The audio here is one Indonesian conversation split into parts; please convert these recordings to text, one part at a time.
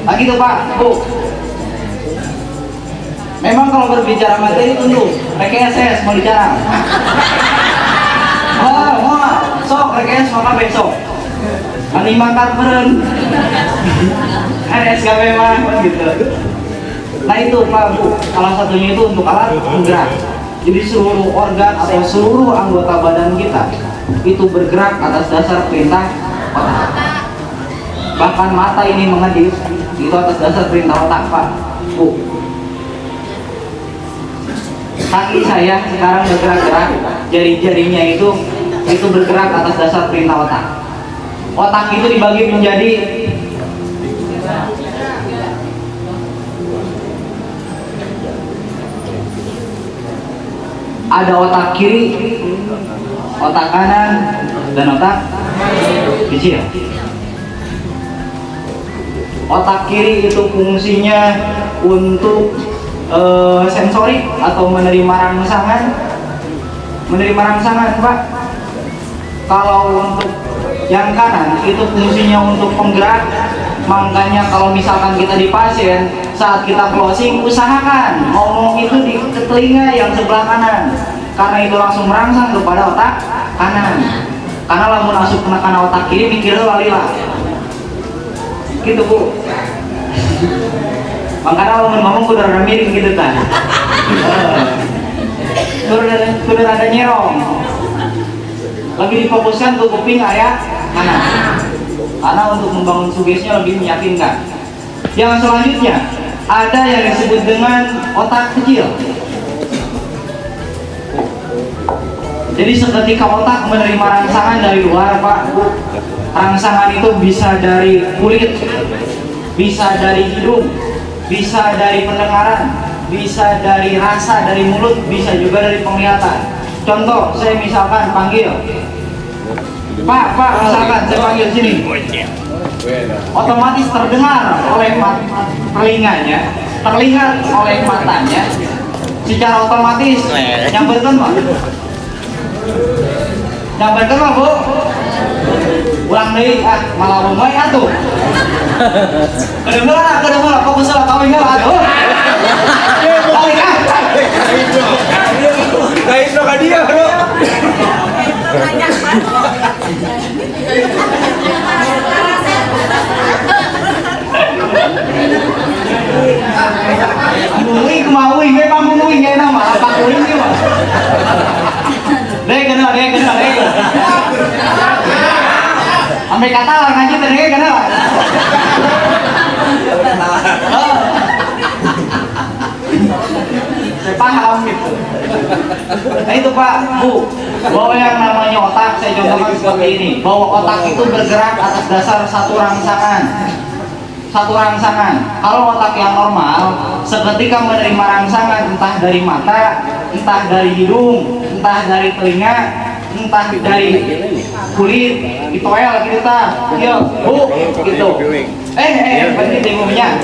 Nah gitu Pak, Bu. Memang kalau berbicara materi tunduk, rekayasa mau bicara. Oh, sok rekayasa maka besok. Ani makan meren. RSKP mah gitu. Nah itu Pak, Bu. Salah satunya itu untuk alat penggerak. Jadi seluruh organ atau seluruh anggota badan kita itu bergerak atas dasar perintah otak. Bahkan mata ini mengedip itu atas dasar perintah otak Pak, Bu. Kaki saya sekarang bergerak-gerak, jari-jarinya itu bergerak atas dasar perintah otak. Otak itu dibagi menjadi ada otak kiri, otak kanan, dan otak kecil. Otak kiri itu fungsinya untuk sensorik atau menerima rangsangan. Menerima rangsangan Pak. Kalau untuk yang kanan itu fungsinya untuk penggerak. Makanya kalau misalkan kita di pasien, saat kita closing usahakan ngomong itu di telinga yang sebelah kanan, karena itu langsung merangsang kepada otak kanan. Karena lamun masuk kena otak kiri mikirnya lalila gitu Bu. Makanya kalau ngomong udah rada miring gitu kan. Udah rada nyerong. Lagi difokuskan ke kuping area kanan. Karena untuk membangun sugestinya lebih meyakinkan. Yang selanjutnya ada yang disebut dengan otak kecil. Jadi seketika otak menerima rangsangan dari luar Pak, Bu. Rangsangan itu bisa dari kulit, bisa dari hidung, bisa dari pendengaran, bisa dari rasa dari mulut, bisa juga dari penglihatan. Contoh, saya misalkan panggil Pak, misalkan saya panggil sini, otomatis terdengar oleh telinganya, terlihat oleh matanya, secara otomatis nyamperkan Pak. Nyamperkan Pak, Bu. Ulang deui malah rumah atuh. Kedengeran fokus lah kawin lah atuh. Balik Guys, lo ka dia, bro. Mui kumaui memang mui ngena mah apa kuring ieu mah. Deh kenal. Sampai kata ngaji tadi kenal. Saya paham gitu. Nah itu Pak, Bu, bahwa yang namanya otak saya contohkan seperti ini, bahwa otak itu bergerak atas dasar satu rangsangan. Kalau otak yang normal seketika menerima rangsangan entah dari mata, entah dari hidung, entah dari telinga, entah dari kulit, itu lagi kita, yuk Bu, gitu. Penting dengunya.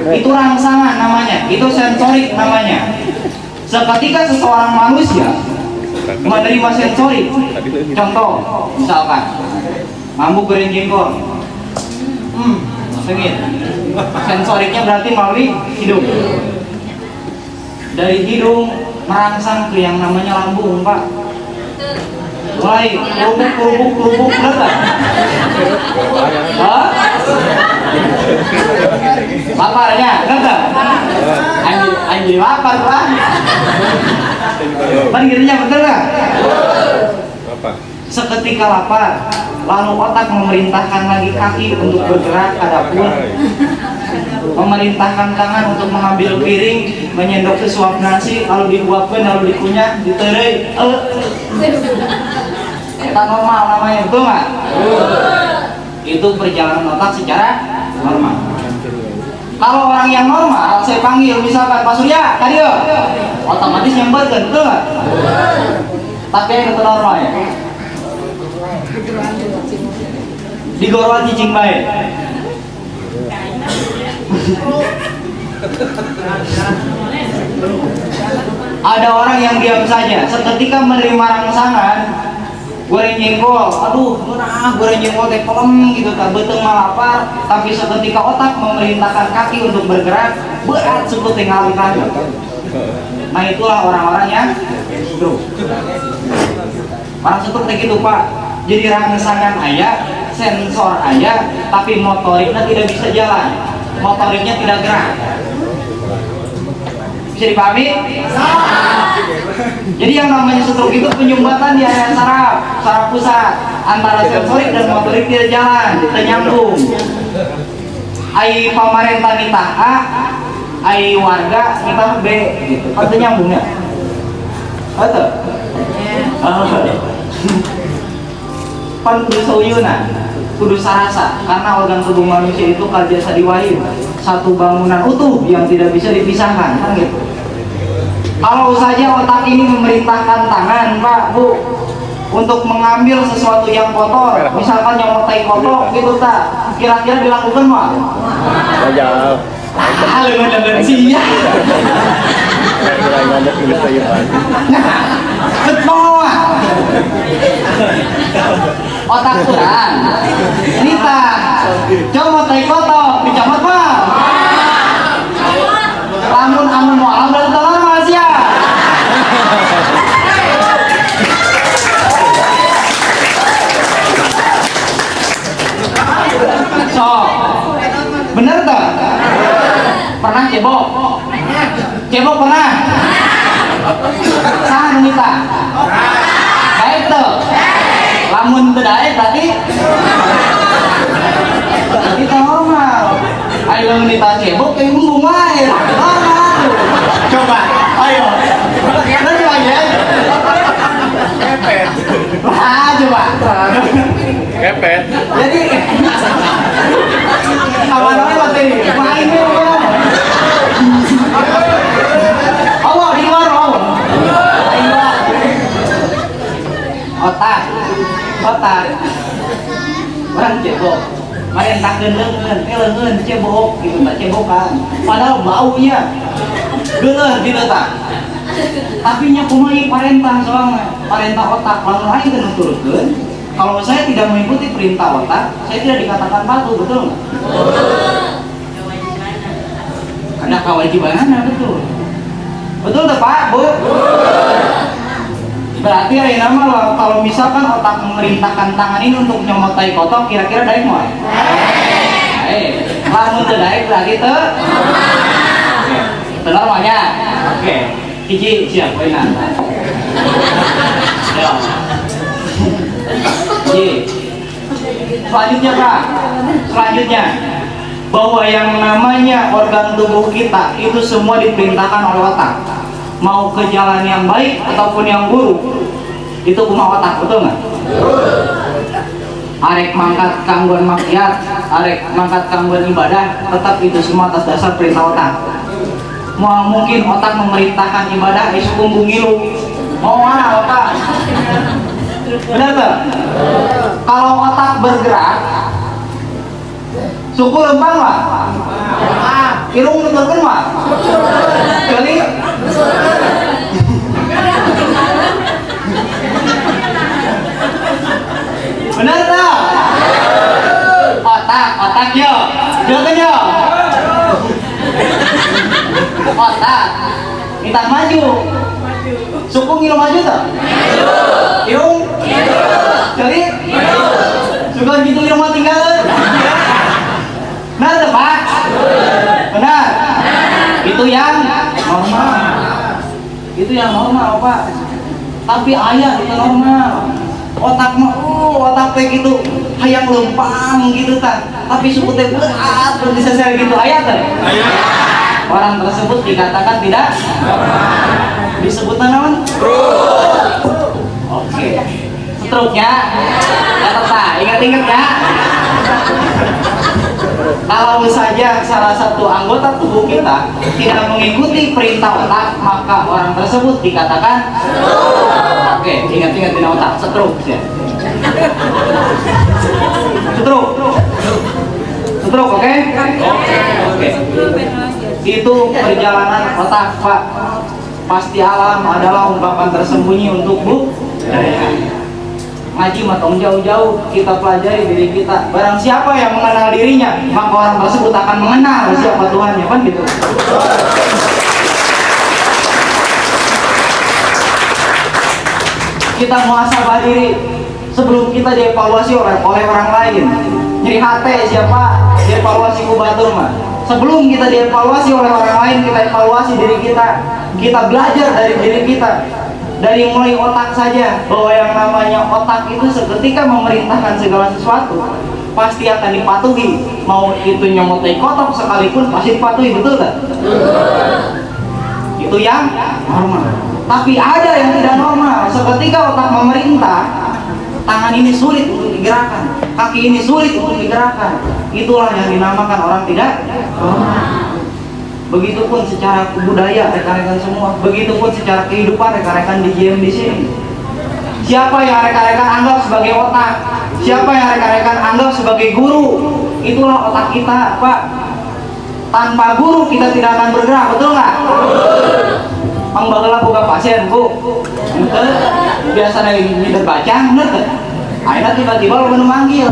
Itu rangsangan namanya, itu sensorik namanya. Seketika seseorang manusia menerima sensorik, contoh, misalkan mampu goreng jengkol, sengit. Sensoriknya berarti melalui hidung. Dari hidung merangsang ke yang namanya lambung, Pak. Mulai kerubuk letak. Laparnya, letak. Anjir lapar, Pak. Panggilnya betul nggak? Seketika lapar, lalu otak memerintahkan lagi kaki untuk bergerak, adapun memerintahkan tangan untuk mengambil piring, menyendok sesuap nasi, lalu diuapkan, lalu dikunyah, diterei. Itu normal namanya, betul nggak? Itu perjalanan otak secara normal. Kalau orang yang normal, saya panggil misalkan Pak Surya, tadi otomatis nyamberkan, betul nggak? Tapi yang itu normal ya. Digorwan cicing baik. Ada orang yang diam saja, seketika menerima rangsangan goreng jengkol, aduh menah goreng jengkol teh pelem gitu tak beteng malapar, tapi seketika otak memerintahkan kaki untuk bergerak, berat seperti ngalih-ngalih. Nah itulah orang-orang yang stroke. Orang stroke kayak gitu Pak, jadi rangsangan ayah, sensor ayah, tapi motoriknya tidak bisa jalan, motoriknya tidak gerak. Bisa dipahami? Jadi yang namanya stroke itu penyumbatan di area saraf pusat antara sensorik dan motorik tidak jalan, tidak nyambung. Ai pamarentah nitah A, ai warga nitah B, gitu. Kan nyambungnya. Betul? Pan kudu sauyuna, kudu sarasa, karena organ tubuh manusia itu kaljasa diwahid, satu bangunan utuh yang tidak bisa dipisahkan, kan gitu. Kalau saja otak ini memerintahkan tangan, Pak, Bu, untuk mengambil sesuatu yang kotor, misalkan nyomot tai kotor, gitu tak, kira-kira dilakukan Pak? Wajah. Lengan sinya. Betul. Otak kurang. Nita, comot tai kotor, dicomot Pak. Lamun amun mualam dan telan Malaysia. So, bener tak? Pernah cebok? Cebok pernah? Sah Nita? Baik tuh. Lamun tidak tadi? Tadi normal. Ayo Nita cebok kayak bumbung air. Coba, ayo. Nanti aja. Kepet. Coba. Kepet. Jadi apa namanya materi? Mainnya apa? Allah di warung. Otak. Orang cebok. Main tak lengan cebok gitu, tak cebokan. Padahal baunya geuleuh gitu tak. Tapi nya kumaha parentah soalnya, parentah otak lamun lain teu nuturkeun. Kalau saya tidak mengikuti perintah otak, saya tidak dikatakan patuh, betul nggak? Ada kewajibannya, betul. Betul tak Pak, Bu? Berarti ya nama loh, kalau misalkan otak memerintahkan tangan ini untuk nyomot tai kotok, kira-kira daek mau? Lamun teu daek berarti teu. Benar maknya? Oke. Hiji siap poinna. Ya. Selanjutnya Pak, bahwa yang namanya organ tubuh kita itu semua diperintahkan oleh otak, mau ke jalan yang baik ataupun yang buruk itu kumaha otak, betul nggak? Arek mangkat kangguan maksiat, arek mangkat kangguan ibadah, tetap itu semua atas dasar perintah otak. Mau mungkin otak memerintahkan ibadah isu ngilu, mau mana otak? Benar tak? Kalau otak bergerak, suku lempang lah. Irung nuturkeun mah. Kali. Benar tak? Otak yo. Jauh yo. Otak. Kita maju. Suku ngilu maju tak? Irung. Kali. Suka gitu di rumah tinggal. Benar tak Pak? Benar. Itu yang normal. Itu yang normal Pak. Tapi ayah itu normal. Otak mah, otak kayak gitu, hayang lempang gitu kan. Tapi suku teh berat, bisa saya gitu ayah kan? Orang tersebut dikatakan tidak. Disebut naon? Oke. Stroke-nya, catat Pak, ingat-ingat ya. Kalau saja salah satu anggota tubuh kita tidak mengikuti perintah otak, maka orang tersebut dikatakan oke, ingat-ingat di otak, stroke ya. Stroke, oke? Oke. Itu perjalanan otak, Pak. Pasti alam adalah ungkapan tersembunyi untuk budaya. Ngaji matong jauh-jauh kita pelajari diri kita. Barang siapa yang mengenal dirinya, maka orang tersebut akan mengenal siapa Tuhannya, kan gitu. Kita muhasabah diri sebelum kita dievaluasi oleh orang lain. Nyeri hati siapa dievaluasi ku batur mah. Sebelum kita dievaluasi oleh orang lain, kita evaluasi diri kita. Kita belajar dari diri kita. Dari mulai otak saja, bahwa yang namanya otak itu seketika memerintahkan segala sesuatu pasti akan dipatuhi. Mau itu nyomotai kotak sekalipun pasti dipatuhi, betul tak? Itu yang normal. Tapi ada yang tidak normal. Seketika otak memerintah, tangan ini sulit untuk digerakkan, kaki ini sulit untuk digerakkan. Itulah yang dinamakan orang tidak normal. Begitupun secara budaya rekan-rekan semua, begitupun secara kehidupan rekan-rekan di GM di sini. Siapa yang rekan-rekan anggap sebagai otak, siapa yang rekan-rekan anggap sebagai guru, itulah otak kita, Pak. Tanpa guru kita tidak akan bergerak, betul nggak? Mang bagala buka pasien, Bu. Biasa dari ngider baca, bener. Akhirnya tiba-tiba lo manggil.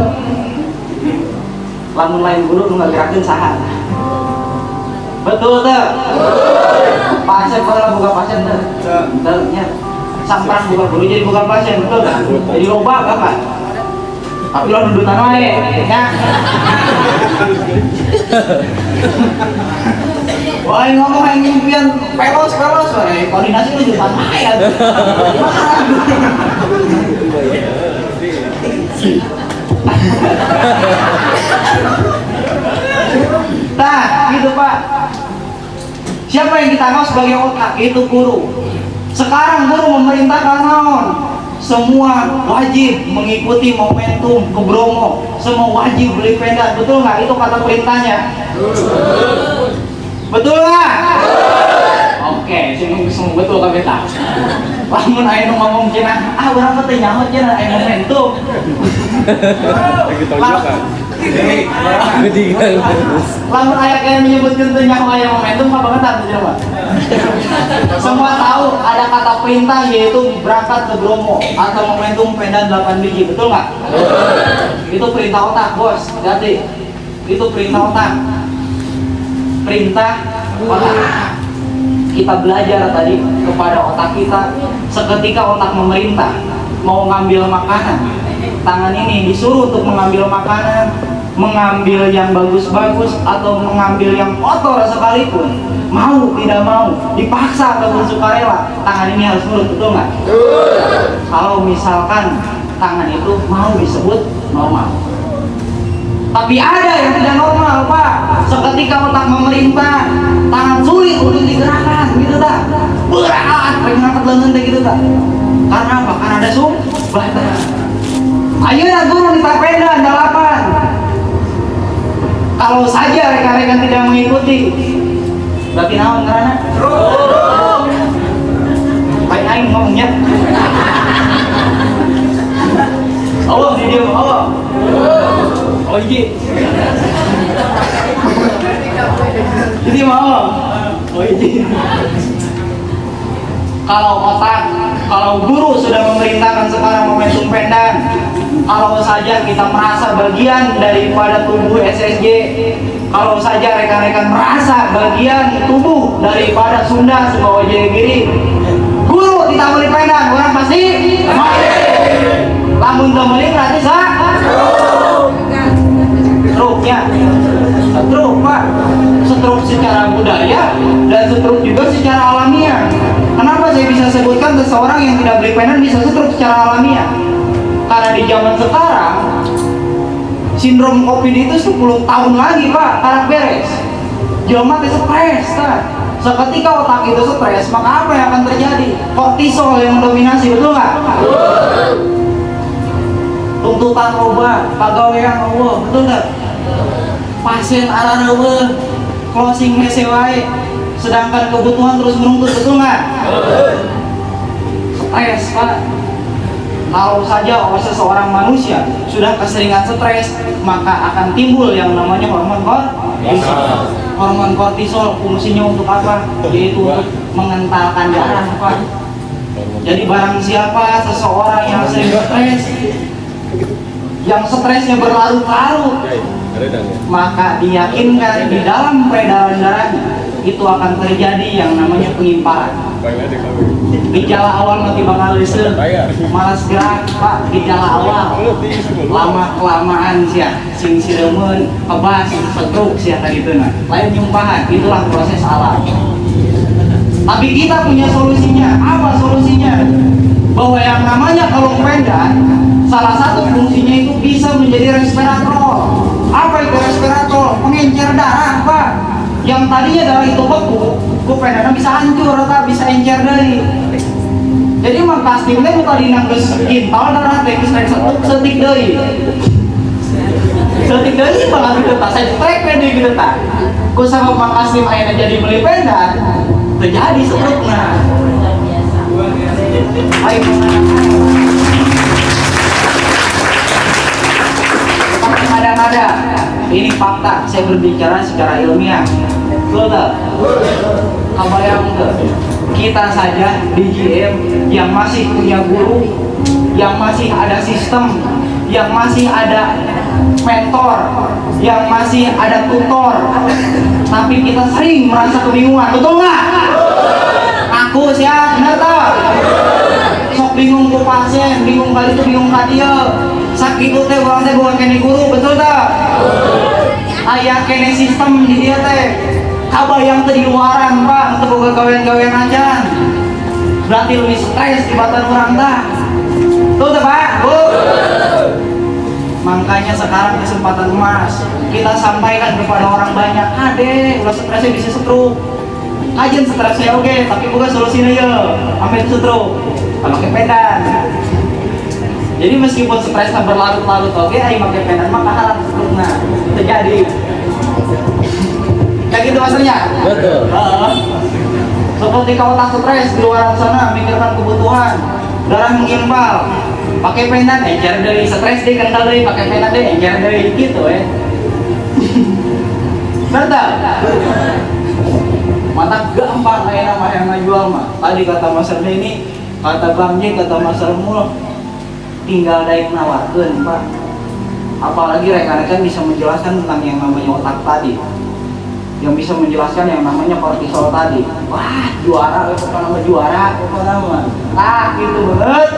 Lamun lain guru nu ngagerakeun saha. Betul tuh. Pasien bagala buka pasien tuh. Betul nya. Sampras buka guru jadi buka pasien, betul kan? Jadi loba Bapak. Tapi lo dudutan wae, nya. Wah, ngomong yang impian pelos, koordinasi lu jutaan ya. Nah, gitu Pak. Siapa yang kita anggap sebagai otak? Itu guru. Sekarang guru memerintahkan naon? Semua wajib mengikuti momentum ke Bromo. Semua wajib beli pendan, betul nggak? Itu kata perintahnya. Betul nggak? Oke, sungguh betul kami tak. Lamun ayo ngomong cina, berapa teh nyaho cina ayo momentum. Lamun ayo kayak menyebutkan teh nyaho ayo momentum, apa kata tuh coba? Semua tahu ada kata perintah yaitu berangkat ke Bromo atau momentum pendan 8 biji, betul nggak? Itu perintah otak, bos. Hati. Itu perintah otak. Perintah otak. Kita belajar tadi kepada otak kita. Seketika otak memerintah mau ngambil makanan, tangan ini disuruh untuk mengambil makanan, mengambil yang bagus-bagus atau mengambil yang kotor sekalipun, mau tidak mau, dipaksa ataupun sukarela, tangan ini harus nurut, betul nggak? Kalau misalkan tangan itu mau disebut normal. Tapi ada yang tidak normal, Pak. Seketika otak memerintah, tangan sulit untuk digerakkan, gitu tak? Berat, pengen angkat lengan gitu tak? Karena apa? Karena ada sumbatan. Ayo ya guru di tapedan 8. Kalau saja rekan-rekan tidak mengikuti, berarti naon karena? Baik aing ngomongnya. Allah di dia, Allah. Oh iya. Jadi mau. Oh iya. Kalau otak, kalau guru sudah memerintahkan sekarang momentum pendan, kalau saja kita merasa bagian daripada tubuh SSG, kalau saja rekan-rekan merasa bagian tubuh daripada Sunda Sumbawa Jayagiri, guru ditambah pendan, orang pasti mati. Lamun temenin berarti sah. Stroke-nya, stroke Pak, stroke secara budaya dan stroke juga secara alamiah. Kenapa saya bisa sebutkan seseorang yang tidak beli pendan bisa stroke secara alamiah? Karena di zaman sekarang sindrom COVID itu 10 tahun lagi Pak, karena beres. Jelma teh stres kan. Seketika otak itu stres, maka apa yang akan terjadi? Kortisol yang mendominasi, betul nggak? Tuntutan loba, pagawean Allah, betul nggak? Pasien arah closing hese wae, sedangkan kebutuhan terus menuntut, betul nggak? Stres Pak. Kalau saja seseorang manusia sudah keseringan stres, maka akan timbul yang namanya hormon kortisol. Hormon kortisol fungsinya untuk apa? Yaitu untuk mengentalkan darah Pak. Jadi barang siapa seseorang yang sering stres, yang stresnya berlarut-larut, maka diyakinkan di dalam peredaran darahnya itu akan terjadi yang namanya pengimpalan. Gejala awal nanti bakal disebut malas gerak, Pak. Gejala awal lama kelamaan sing siremen kebas stroke tadi itu lain nyumpahan, itulah proses alam. Tapi kita punya solusinya. Apa solusinya? Bahwa yang namanya kalung pendek, salah satu fungsinya itu bisa menjadi respirator. Apa itu respirator? Pengencer darah, Pak. Yang tadinya darah itu beku, pendeknya bisa hancur atau bisa encer dari. Jadi mah kastimnya bukan dinanggeus kintal darah teh geus setik deui. Setik deui banget gitu tak saya trek deui gitu tak. Ku sama Mang Kastim ayeuna jadi beli pendek, terjadi stroke-na. Ayo ada ini fakta, saya berbicara secara ilmiah. Betul tak? Kabayang tuh, kita saja di GM yang masih punya guru, yang masih ada sistem, yang masih ada mentor, yang masih ada tutor, tapi kita sering merasa kebingungan, betul nggak? Aku siap, benar tak? Sok bingung ku pasien, bingung kali itu, bingung kali dia. Sakit itu teh orang teh bukan kene guru, betul tak? Aya kene sistem di dia teh. Kabayang teh di luaran, Pak, untuk gawean-gawean aja. Berarti lebih stres di batan orang tak? Tuh tak, Pak? Bu. Makanya sekarang kesempatan emas kita sampaikan kepada orang banyak. Ade, ulah stresnya bisa stroke. Ajen stresnya oke, tapi bukan solusinya ya. Sampai stroke. Pakai pedan. Jadi meskipun stresnya berlarut-larut oke, ayo pakai pedan maka harap stroke-na terjadi. Kayak gitu maksudnya? Betul. Seperti kau tak stres di luar sana, mikirkan kebutuhan, darah mengimbal, pakai pedan, encer dari stres deh, kental dari pakai pedan deh, encer dari gitu Betul? Mata gampang kayak nama yang ngajual mah. Tadi kata Mas Ardi ini, kata Bang J, kata Mas Armul, tinggal daik nawarkeun, Pak. Apalagi rekan-rekan bisa menjelaskan tentang yang namanya otak tadi, yang bisa menjelaskan yang namanya kortisol tadi. Wah, juara, apa nama juara, apa nama? Gitu banget.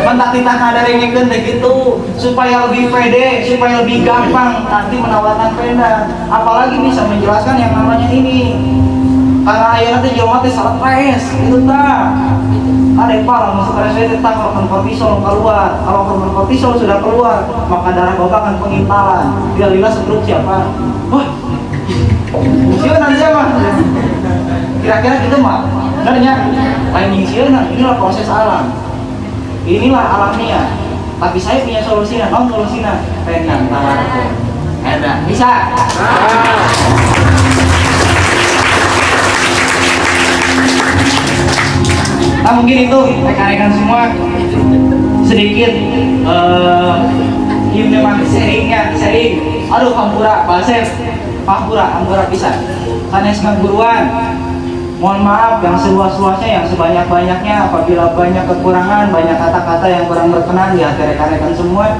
Mentak ditanya dari ngeken gitu, supaya lebih pede, supaya lebih gampang nanti menawarkan peda. Apalagi bisa menjelaskan yang namanya ini. Karena ayah nanti jelma teh stres, gitu tak? Ada Pak, langsung stres itu tak hormon kortisol keluar. Kalau hormon kortisol sudah keluar, maka darah bapak akan pengimpalan. Bila stroke siapa? Wah, siapa siapa? Kira-kira gitu mah. Benarnya, lain siapa? Inilah proses alam. Inilah alamiah. Tapi saya punya solusinya, non solusinya. Pengen tawarkan. Ada, bisa. Nah mungkin itu rekan-rekan semua sedikit memang sharing. Aduh hampura, hampura bisa. Sanes guruan. Mohon maaf yang seluas-luasnya, yang sebanyak-banyaknya apabila banyak kekurangan, banyak kata-kata yang kurang berkenan di hati rekan-rekan semua.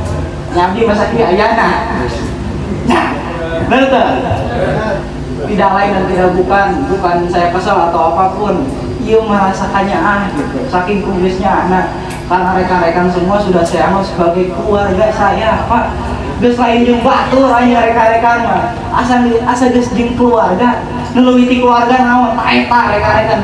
Nyabdi masa ki ayana. Nah, betul. Tidak lain dan tidak bukan saya kesal atau apapun. Ia merasakannya gitu. Saking kumisnya karena rekan-rekan semua sudah saya anggap sebagai keluarga saya, Pak. Geus lain jeung batur aya rekan-rekan mah. Asa geus jeung keluarga. Nuleuwiti keluarga naon eta rekan-rekan.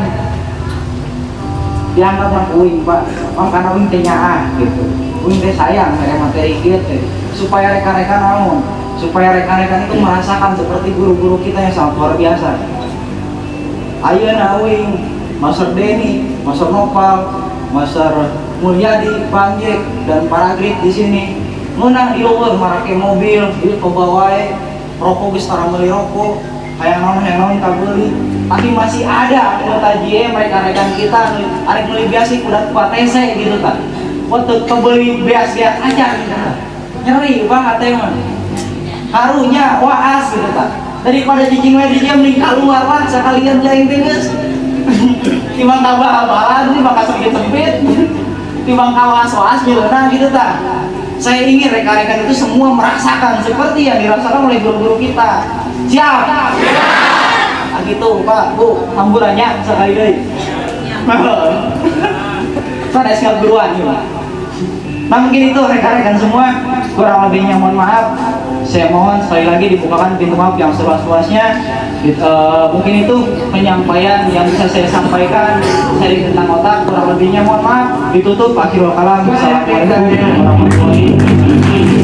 Dianggap mah uing, Pak. Karena uing teh nyaah gitu. Uing teh sayang mere materi kieu teh. Supaya rekan-rekan naon? Supaya rekan-rekan itu merasakan seperti guru-guru kita yang sangat luar biasa. Ayeuna uing Master Denny, Master Nopal, Master Mulyadi, Banjek, dan para grid di sini. Menang di luar marake mobil, di pembawai rokok besar beli rokok, kayak non kabeli. Tapi masih ada anggota JM rekan-rekan kita, arek beli biasa udah kuat TC gitu kan. Waktu kebeli bias-bias aja gitu kan. Nyeri banget emang. Harunya waas gitu kan. Daripada cicing di jam nih keluar Pak, sekalian jaing teges. Timbang kabah-abahan, timbang sempit-sempit, timbang kawas-was gitu, nah gitu tak. Saya ingin rekan-rekan itu semua merasakan seperti yang dirasakan oleh guru-guru kita. Siap? Nah, gitu Pak, Bu, hamburannya sekali deh. Kan SK guruan ya. Nah mungkin itu rekan-rekan semua, kurang lebihnya mohon maaf. Saya mohon sekali lagi dibukakan pintu maaf yang seluas-luasnya. Mungkin itu penyampaian yang bisa saya sampaikan sharing tentang otak, kurang lebihnya mohon maaf. Ditutup, akhirul kalam. Assalamualaikum warahmatullahi wabarakatuh.